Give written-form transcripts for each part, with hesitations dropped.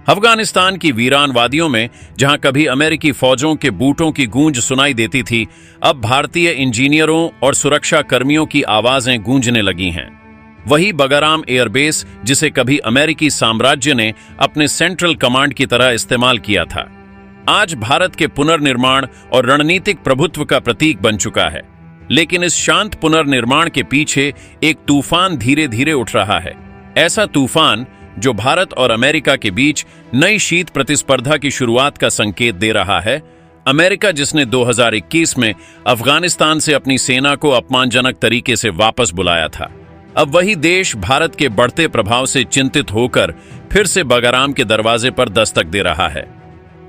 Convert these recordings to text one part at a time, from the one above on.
अफगानिस्तान की वीरान वादियों में जहां कभी अमेरिकी फौजों के बूटों की गूंज सुनाई देती थी, अब भारतीय इंजीनियरों और सुरक्षा कर्मियों की आवाजें गूंजने लगी हैं। वही बगराम एयरबेस, जिसे कभी अमेरिकी साम्राज्य ने अपने सेंट्रल कमांड की तरह इस्तेमाल किया था, आज भारत के पुनर्निर्माण और रणनीतिक प्रभुत्व का प्रतीक बन चुका है। लेकिन इस शांत पुनर्निर्माण के पीछे एक तूफान धीरे धीरे उठ रहा है। ऐसा तूफान जो भारत और अमेरिका के बीच नई शीत प्रतिस्पर्धा की शुरुआत का संकेत दे रहा है। अमेरिका, जिसने 2021 में अफगानिस्तान से अपनी सेना को अपमानजनक तरीके से वापस बुलाया था, अब वही देश भारत के बढ़ते प्रभाव से चिंतित होकर फिर से बगराम के दरवाजे पर दस्तक दे रहा है।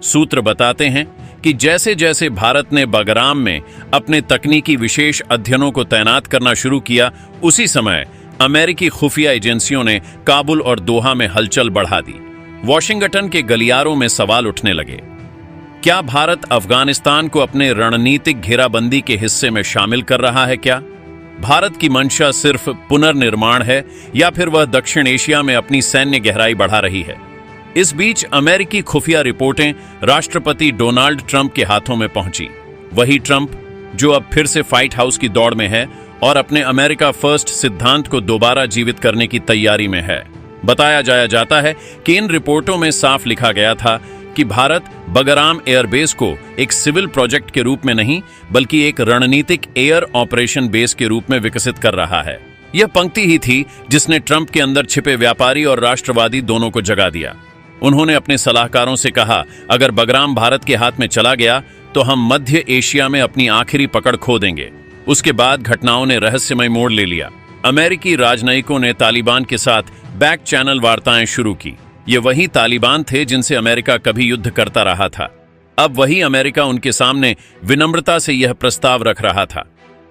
सूत्र बताते हैं कि जैसे जैसे भारत ने बगराम में अपने तकनीकी विशेष अध्ययनों को तैनात करना शुरू किया, उसी समय अमेरिकी खुफिया एजेंसियों ने काबुल और दोहा में हलचल बढ़ा दी। वॉशिंगटन के गलियारों में सवाल उठने लगे, क्या भारत अफगानिस्तान को अपने रणनीतिक घेराबंदी के हिस्से में शामिल कर रहा है? क्या भारत की मंशा सिर्फ पुनर्निर्माण है या फिर वह दक्षिण एशिया में अपनी सैन्य गहराई बढ़ा रही है? इस बीच अमेरिकी खुफिया रिपोर्टें राष्ट्रपति डोनाल्ड ट्रंप के हाथों में पहुंची। वही ट्रंप जो अब फिर से व्हाइट हाउस की दौड़ में है और अपने अमेरिका फर्स्ट सिद्धांत को दोबारा जीवित करने की तैयारी में है। बताया जाता है कि इन रिपोर्टों में साफ लिखा गया था कि भारत बगराम एयरबेस को एक सिविल प्रोजेक्ट के रूप में नहीं, बल्कि एक रणनीतिक एयर ऑपरेशन बेस के रूप में विकसित कर रहा है। यह पंक्ति ही थी जिसने ट्रंप के अंदर छिपे व्यापारी और राष्ट्रवादी दोनों को जगा दिया। उन्होंने अपने सलाहकारों से कहा, अगर बगराम भारत के हाथ में चला गया तो हम मध्य एशिया में अपनी आखिरी पकड़ खो देंगे। उसके बाद घटनाओं ने रहस्यमय मोड़ ले लिया। अमेरिकी राजनयिकों ने तालिबान के साथ बैक चैनल वार्ताएं शुरू की। ये वही तालिबान थे जिनसे अमेरिका कभी युद्ध करता रहा था। अब वही अमेरिका उनके सामने विनम्रता से यह प्रस्ताव रख रहा था,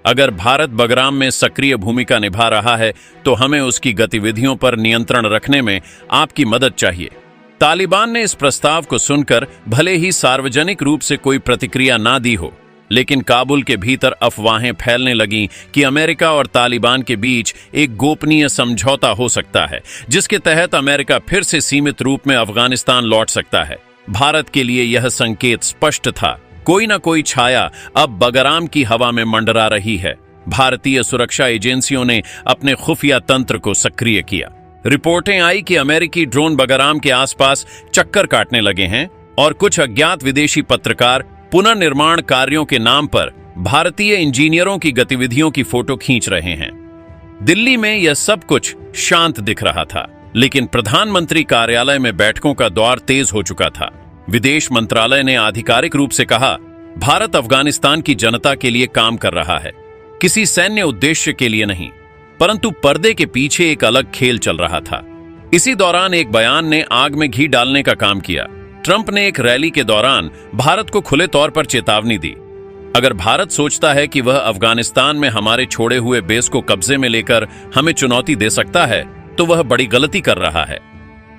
अगर भारत बगराम में सक्रिय भूमिका निभा रहा है तो हमें उसकी गतिविधियों पर नियंत्रण रखने में आपकी मदद चाहिए। तालिबान ने इस प्रस्ताव को सुनकर भले ही सार्वजनिक रूप से कोई प्रतिक्रिया ना दी हो, लेकिन काबुल के भीतर अफवाहें फैलने लगीं कि अमेरिका और तालिबान के बीच एक गोपनीय समझौता हो सकता है, जिसके तहत अमेरिका फिर से सीमित रूप में अफगानिस्तान लौट सकता है। भारत के लिए यह संकेत स्पष्ट था, कोई ना कोई छाया अब बगराम की हवा में मंडरा रही है। भारतीय सुरक्षा एजेंसियों ने अपने खुफिया तंत्र को सक्रिय किया। रिपोर्टें आई कि अमेरिकी ड्रोन बगराम के आसपास चक्कर काटने लगे हैं और कुछ अज्ञात विदेशी पत्रकार पुनर्निर्माण कार्यों के नाम पर भारतीय इंजीनियरों की गतिविधियों की फोटो खींच रहे हैं। दिल्ली में यह सब कुछ शांत दिख रहा था, लेकिन प्रधानमंत्री कार्यालय में बैठकों का दौर तेज हो चुका था। विदेश मंत्रालय ने आधिकारिक रूप से कहा, भारत अफगानिस्तान की जनता के लिए काम कर रहा है, किसी सैन्य उद्देश्य के लिए नहीं। परंतु पर्दे के पीछे एक अलग खेल चल रहा था। इसी दौरान एक बयान ने आग में घी डालने का काम किया। ट्रंप ने एक रैली के दौरान भारत को खुले तौर पर चेतावनी दी, अगर भारत सोचता है कि वह अफगानिस्तान में हमारे छोड़े हुए बेस को कब्जे में लेकर हमें चुनौती दे सकता है तो वह बड़ी गलती कर रहा है।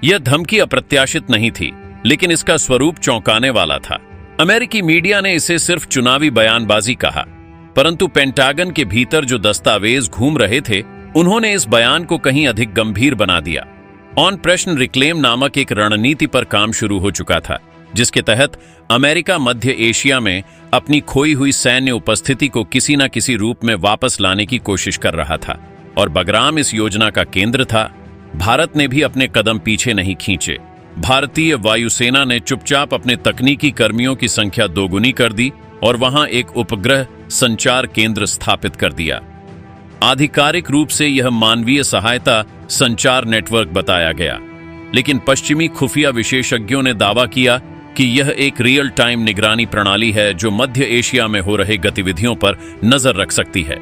यह धमकी अप्रत्याशित नहीं थी, लेकिन इसका स्वरूप चौंकाने वाला था। अमेरिकी मीडिया ने इसे सिर्फ चुनावी बयानबाजी कहा, परंतु पेंटागन के भीतर जो दस्तावेज घूम रहे थे, उन्होंने इस बयान को कहीं अधिक गंभीर बना दिया। ऑपरेशन रिक्लेम नामक एक रणनीति पर काम शुरू हो चुका था, जिसके तहत अमेरिका मध्य एशिया में अपनी खोई हुई सैन्य उपस्थिति को किसी न किसी रूप में वापस लाने की कोशिश कर रहा था, और बगराम इस योजना का केंद्र था। भारत ने भी अपने कदम पीछे नहीं खींचे। भारतीय वायुसेना ने चुपचाप अपने तकनीकी कर्मियों की संख्या दोगुनी कर दी और वहां एक उपग्रह संचार केंद्र स्थापित कर दिया। आधिकारिक रूप से यह मानवीय सहायता संचार नेटवर्क बताया गया, लेकिन पश्चिमी खुफिया विशेषज्ञों ने दावा किया कि यह एक रियल टाइम निगरानी प्रणाली है जो मध्य एशिया में हो रहे गतिविधियों पर नजर रख सकती है।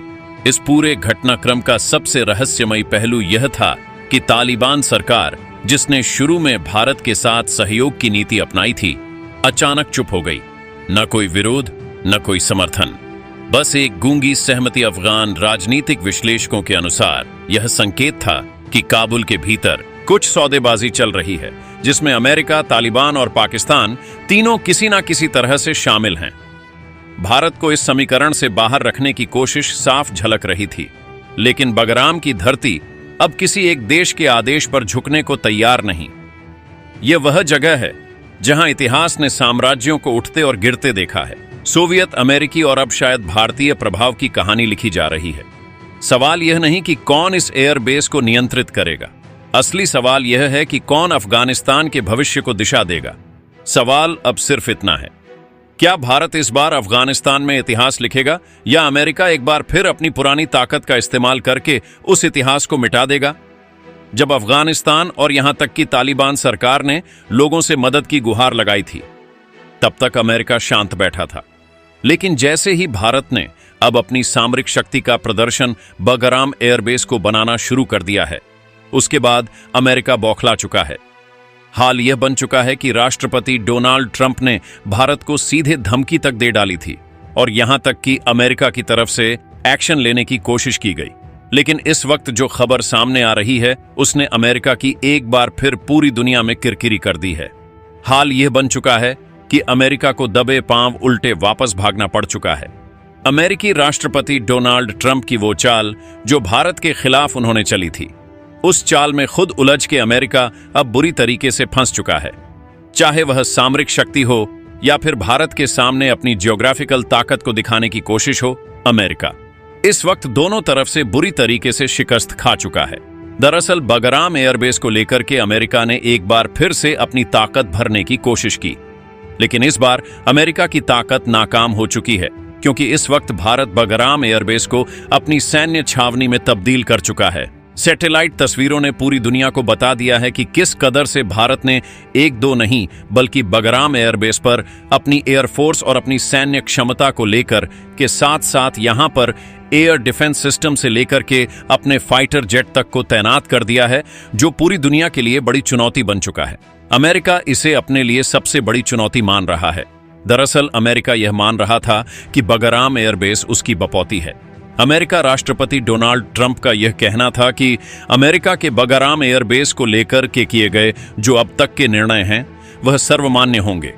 इस पूरे घटनाक्रम का सबसे रहस्यमयी पहलू यह था कि तालिबान सरकार, जिसने शुरू में भारत के साथ सहयोग की नीति अपनाई थी, अचानक चुप हो गई। न कोई विरोध, न कोई समर्थन, बस एक गूंगी सहमति। अफगान राजनीतिक विश्लेषकों के अनुसार यह संकेत था कि काबुल के भीतर कुछ सौदेबाजी चल रही है, जिसमें अमेरिका, तालिबान और पाकिस्तान तीनों किसी न किसी तरह से शामिल हैं। भारत को इस समीकरण से बाहर रखने की कोशिश साफ झलक रही थी, लेकिन बगराम की धरती अब किसी एक देश के आदेश पर झुकने को तैयार नहीं। यह वह जगह है जहां इतिहास ने साम्राज्यों को उठते और गिरते देखा है। सोवियत, अमेरिकी और अब शायद भारतीय प्रभाव की कहानी लिखी जा रही है। सवाल यह नहीं कि कौन इस एयरबेस को नियंत्रित करेगा, असली सवाल यह है कि कौन अफगानिस्तान के भविष्य को दिशा देगा। सवाल अब सिर्फ इतना है, क्या भारत इस बार अफगानिस्तान में इतिहास लिखेगा या अमेरिका एक बार फिर अपनी पुरानी ताकत का इस्तेमाल करके उस इतिहास को मिटा देगा? जब अफगानिस्तान और यहां तक कि तालिबान सरकार ने लोगों से मदद की गुहार लगाई थी, तब तक अमेरिका शांत बैठा था। लेकिन जैसे ही भारत ने अब अपनी सामरिक शक्ति का प्रदर्शन बगराम एयरबेस को बनाना शुरू कर दिया है, उसके बाद अमेरिका बौखला चुका है। हाल यह बन चुका है कि राष्ट्रपति डोनाल्ड ट्रंप ने भारत को सीधे धमकी तक दे डाली थी और यहां तक कि अमेरिका की तरफ से एक्शन लेने की कोशिश की गई। लेकिन इस वक्त जो खबर सामने आ रही है, उसने अमेरिका की एक बार फिर पूरी दुनिया में किरकिरी कर दी है। हाल यह बन चुका है कि अमेरिका को दबे पांव उल्टे वापस भागना पड़ चुका है। अमेरिकी राष्ट्रपति डोनाल्ड ट्रंप की वो चाल जो भारत के खिलाफ उन्होंने चली थी, उस चाल में खुद उलझ के अमेरिका अब बुरी तरीके से फंस चुका है। चाहे वह सामरिक शक्ति हो या फिर भारत के सामने अपनी जियोग्राफिकल ताकत को दिखाने की कोशिश हो, अमेरिका इस वक्त दोनों तरफ से बुरी तरीके से शिकस्त खा चुका है। दरअसल बगराम एयरबेस को लेकर के अमेरिका ने एक बार फिर से अपनी ताकत भरने की कोशिश की, लेकिन इस बार अमेरिका की ताकत नाकाम हो चुकी है, क्योंकि इस वक्त भारत बगराम एयरबेस को अपनी सैन्य छावनी में तब्दील कर चुका है। सैटेलाइट तस्वीरों ने पूरी दुनिया को बता दिया है कि किस कदर से भारत ने एक दो नहीं बल्कि बगराम एयरबेस पर अपनी एयरफोर्स और अपनी सैन्य क्षमता को लेकर के साथ साथ यहां पर एयर डिफेंस सिस्टम से लेकर के अपने फाइटर जेट तक को तैनात कर दिया है, जो पूरी दुनिया के लिए बड़ी चुनौती बन चुका है। अमेरिका इसे अपने लिए सबसे बड़ी चुनौती मान रहा है। दरअसल अमेरिका यह मान रहा था कि बगराम एयरबेस उसकी बपौती है। अमेरिका राष्ट्रपति डोनाल्ड ट्रंप का यह कहना था कि अमेरिका के बगराम एयरबेस को लेकर के किए गए जो अब तक के निर्णय हैं, वह सर्वमान्य होंगे।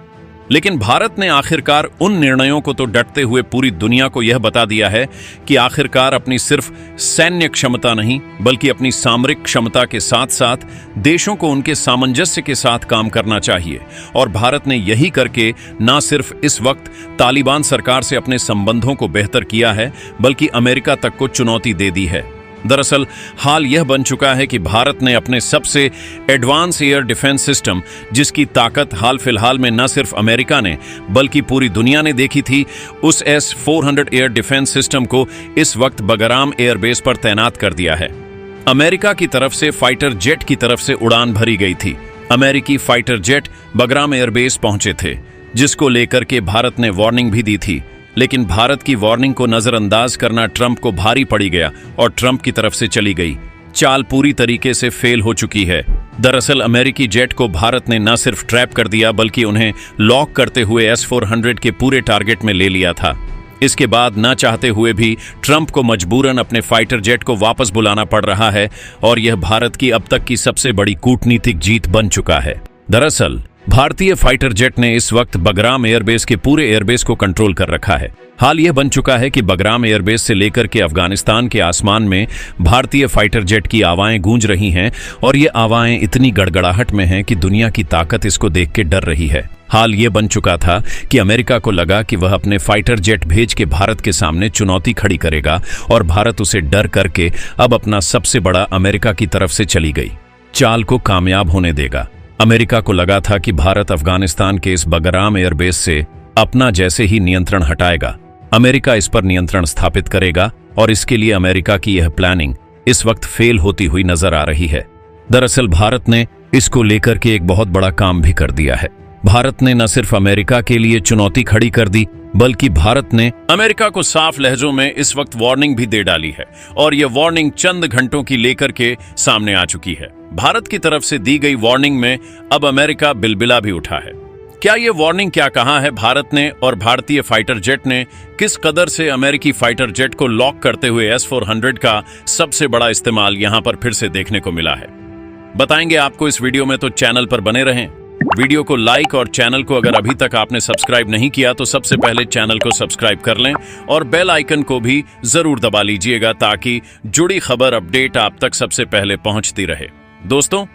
लेकिन भारत ने आखिरकार उन निर्णयों को तो डटते हुए पूरी दुनिया को यह बता दिया है कि आखिरकार अपनी सिर्फ सैन्य क्षमता नहीं बल्कि अपनी सामरिक क्षमता के साथ साथ देशों को उनके सामंजस्य के साथ काम करना चाहिए। और भारत ने यही करके न सिर्फ इस वक्त तालिबान सरकार से अपने संबंधों को बेहतर किया है, बल्कि अमेरिका तक को चुनौती दे दी है। दरअसल हाल यह बन चुका है कि भारत ने अपने सबसे एडवांस एयर डिफेंस सिस्टम, जिसकी ताकत हाल फिलहाल में न सिर्फ अमेरिका ने बल्कि पूरी दुनिया ने देखी थी, उस S-400 एयर डिफेंस सिस्टम को इस वक्त बगराम एयरबेस पर तैनात कर दिया है। अमेरिका की तरफ से फाइटर जेट की तरफ से उड़ान भरी गई थी। अमेरिकी फाइटर जेट बगराम एयरबेस पहुंचे थे, जिसको लेकर के भारत ने वार्निंग भी दी थी। लेकिन भारत की वार्निंग को नजरअंदाज करना ट्रंप को भारी पड़ी गया और ट्रंप की तरफ से चली गई चाल पूरी तरीके से फेल हो चुकी है। दरअसल अमेरिकी जेट को भारत ने न सिर्फ ट्रैप कर दिया बल्कि उन्हें लॉक करते हुए S-400 के पूरे टारगेट में ले लिया था। इसके बाद न चाहते हुए भी ट्रंप को मजबूरन अपने फाइटर जेट को वापस बुलाना पड़ रहा है और यह भारत की अब तक की सबसे बड़ी कूटनीतिक जीत बन चुका है। दरअसल भारतीय फाइटर जेट ने इस वक्त बगराम एयरबेस के पूरे एयरबेस को कंट्रोल कर रखा है। हाल यह बन चुका है कि बगराम एयरबेस से लेकर के अफगानिस्तान के आसमान में भारतीय फाइटर जेट की आवाज़ें गूंज रही हैं और ये आवाज़ें इतनी गड़गड़ाहट में हैं कि दुनिया की ताकत इसको देख के डर रही है। हाल यह बन चुका था कि अमेरिका को लगा कि वह अपने फाइटर जेट भेज के भारत के सामने चुनौती खड़ी करेगा और भारत उसे डर करके अब अपना सबसे बड़ा अमेरिका की तरफ से चली गई चाल को कामयाब होने देगा। अमेरिका को लगा था कि भारत अफगानिस्तान के इस बगराम एयरबेस से अपना जैसे ही नियंत्रण हटाएगा, अमेरिका इस पर नियंत्रण स्थापित करेगा और इसके लिए अमेरिका की यह प्लानिंग इस वक्त फेल होती हुई नजर आ रही है। दरअसल भारत ने इसको लेकर के एक बहुत बड़ा काम भी कर दिया है। भारत ने न सिर्फ अमेरिका के लिए चुनौती खड़ी कर दी बल्कि भारत ने अमेरिका को साफ लहजों में इस वक्त वार्निंग भी दे डाली है और यह वार्निंग चंद घंटों की लेकर के सामने आ चुकी है। भारत की तरफ से दी गई वार्निंग में अब अमेरिका बिलबिला भी उठा है। क्या यह वार्निंग क्या कहा है भारत ने और भारतीय फाइटर जेट ने किस कदर से अमेरिकी फाइटर जेट को लॉक करते हुए S-400 का सबसे बड़ा इस्तेमाल यहां पर फिर से देखने को मिला है, बताएंगे आपको इस वीडियो में। तो चैनल पर बने रहें, वीडियो को लाइक और चैनल को अगर अभी तक आपने सब्सक्राइब नहीं किया तो सबसे पहले चैनल को सब्सक्राइब कर लें और बेल आइकन को भी जरूर दबा लीजिएगा ताकि जुड़ी खबर अपडेट आप तक सबसे पहले पहुंचती रहे। दोस्तों,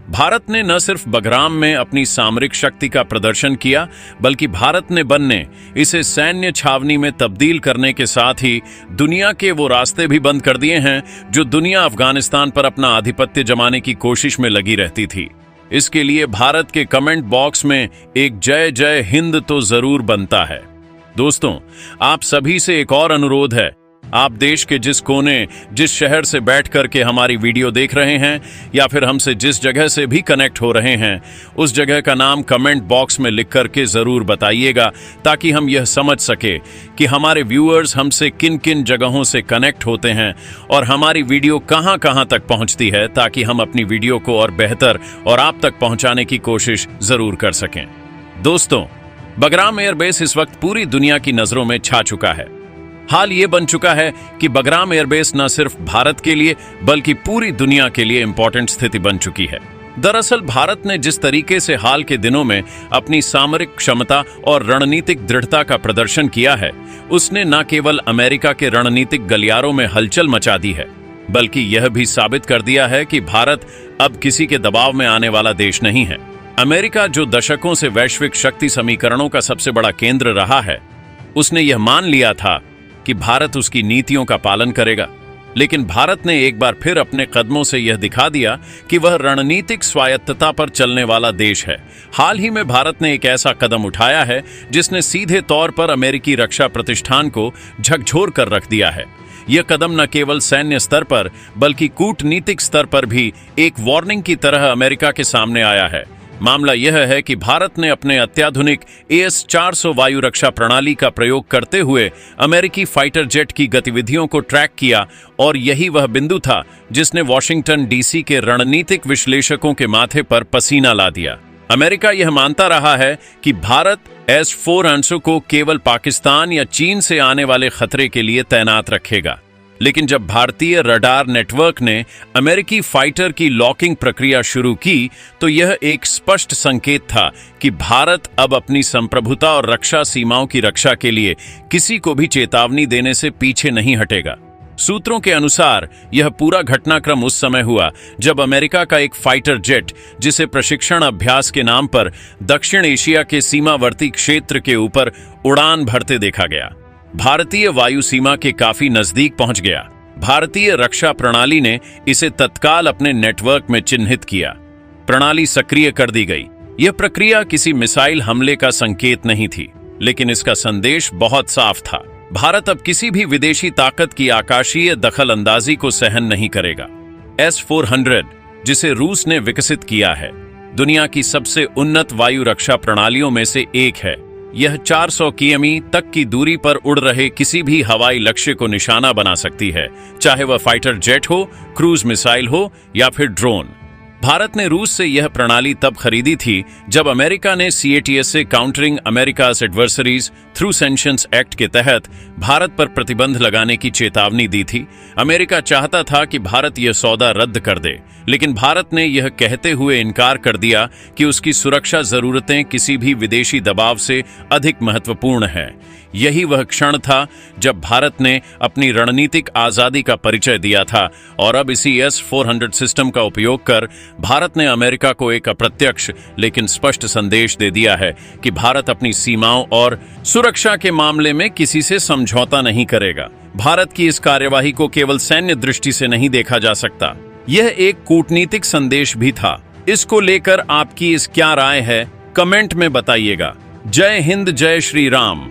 भारत ने न सिर्फ बगराम में अपनी सामरिक शक्ति का प्रदर्शन किया, बल्कि भारत ने बनने इसे सैन्य छावनी में तब्दील करने के साथ ही दुनिया के वो रास्ते भी बंद कर दिए हैं जो दुनिया अफगानिस्तान पर अपना आधिपत्य जमाने की कोशिश में लगी रहती थी। इसके लिए भारत के कमेंट बॉक्स में एक जय जय हिंद तो जरूर बनता है। दोस्तों, आप सभी से एक और अनुरोध है। आप देश के जिस कोने, जिस शहर से बैठ करके हमारी वीडियो देख रहे हैं या फिर हमसे जिस जगह से भी कनेक्ट हो रहे हैं, उस जगह का नाम कमेंट बॉक्स में लिख करके जरूर बताइएगा, ताकि हम यह समझ सके कि हमारे व्यूअर्स हमसे किन किन जगहों से कनेक्ट होते हैं और हमारी वीडियो कहां कहां तक पहुंचती है, ताकि हम अपनी वीडियो को और बेहतर और आप तक पहुंचाने की कोशिश जरूर कर सकें। दोस्तों, बगराम एयरबेस इस वक्त पूरी दुनिया की नजरों में छा चुका है। हाल ये बन चुका है कि बगराम एयरबेस न सिर्फ भारत के लिए बल्कि पूरी दुनिया के लिए इंपॉर्टेंट स्थिति बन चुकी है। दरअसल भारत ने जिस तरीके से हाल के दिनों में अपनी सामरिक क्षमता और रणनीतिक दृढ़ता का प्रदर्शन किया है, उसने न केवल अमेरिका के रणनीतिक गलियारों में हलचल मचा दी है, बल्कि यह भी साबित कर दिया है कि भारत अब किसी के दबाव में आने वाला देश नहीं है। अमेरिका, जो दशकों से वैश्विक शक्ति समीकरणों का सबसे बड़ा केंद्र रहा है, उसने यह मान लिया था कि भारत उसकी नीतियों का पालन करेगा। लेकिन भारत ने एक बार फिर अपने कदमों से यह दिखा दिया कि वह रणनीतिक स्वायत्तता पर चलने वाला देश है। हाल ही में भारत ने एक ऐसा कदम उठाया है जिसने सीधे तौर पर अमेरिकी रक्षा प्रतिष्ठान को झकझोर कर रख दिया है। यह कदम न केवल सैन्य स्तर पर बल्कि कूटनीतिक स्तर पर भी एक वार्निंग की तरह अमेरिका के सामने आया है। मामला यह है कि भारत ने अपने अत्याधुनिक AS-400 वायु रक्षा प्रणाली का प्रयोग करते हुए अमेरिकी फाइटर जेट की गतिविधियों को ट्रैक किया, और यही वह बिंदु था जिसने वॉशिंगटन DC के रणनीतिक विश्लेषकों के माथे पर पसीना ला दिया। अमेरिका यह मानता रहा है कि भारत S-400 को केवल पाकिस्तान या चीन से आने वाले खतरे के लिए तैनात रखेगा। लेकिन जब भारतीय रडार नेटवर्क ने अमेरिकी फाइटर की लॉकिंग प्रक्रिया शुरू की, तो यह एक स्पष्ट संकेत था कि भारत अब अपनी संप्रभुता और रक्षा सीमाओं की रक्षा के लिए किसी को भी चेतावनी देने से पीछे नहीं हटेगा। सूत्रों के अनुसार यह पूरा घटनाक्रम उस समय हुआ जब अमेरिका का एक फाइटर जेट, जिसे प्रशिक्षण अभ्यास के नाम पर दक्षिण एशिया के सीमावर्ती क्षेत्र के ऊपर उड़ान भरते देखा गया, भारतीय वायु सीमा के काफी नजदीक पहुंच गया। भारतीय रक्षा प्रणाली ने इसे तत्काल अपने नेटवर्क में चिन्हित किया। प्रणाली सक्रिय कर दी गई। यह प्रक्रिया किसी मिसाइल हमले का संकेत नहीं थी, लेकिन इसका संदेश बहुत साफ था। भारत अब किसी भी विदेशी ताकत की आकाशीय दखल अंदाजी को सहन नहीं करेगा। S-400, जिसे रूस ने विकसित किया है, दुनिया की सबसे उन्नत वायु रक्षा प्रणालियों में से एक है। यह 400 किमी तक की दूरी पर उड़ रहे किसी भी हवाई लक्ष्य को निशाना बना सकती है, चाहे वह फाइटर जेट हो, क्रूज मिसाइल हो या फिर ड्रोन। भारत ने रूस से यह प्रणाली तब खरीदी थी जब अमेरिका ने CATSA countering America's adversaries through sanctions act के तहत भारत पर प्रतिबंध लगाने की चेतावनी दी थी। अमेरिका चाहता था कि भारत यह सौदा रद्द कर दे, लेकिन भारत ने यह कहते हुए इनकार कर दिया कि उसकी सुरक्षा जरूरतें किसी भी विदेशी दबाव से अधिक महत्वपूर्ण है। यही वह क्षण था जब भारत ने अपनी रणनीतिक आजादी का परिचय दिया था, और अब इसी S-400 सिस्टम का उपयोग कर भारत ने अमेरिका को एक अप्रत्यक्ष लेकिन स्पष्ट संदेश दे दिया है कि भारत अपनी सीमाओं और सुरक्षा के मामले में किसी से समझौता नहीं करेगा। भारत की इस कार्यवाही को केवल सैन्य दृष्टि से नहीं देखा जा सकता, यह एक कूटनीतिक संदेश भी था। इसको लेकर आपकी इस क्या राय है, कमेंट में बताइएगा। जय हिंद, जय श्री राम।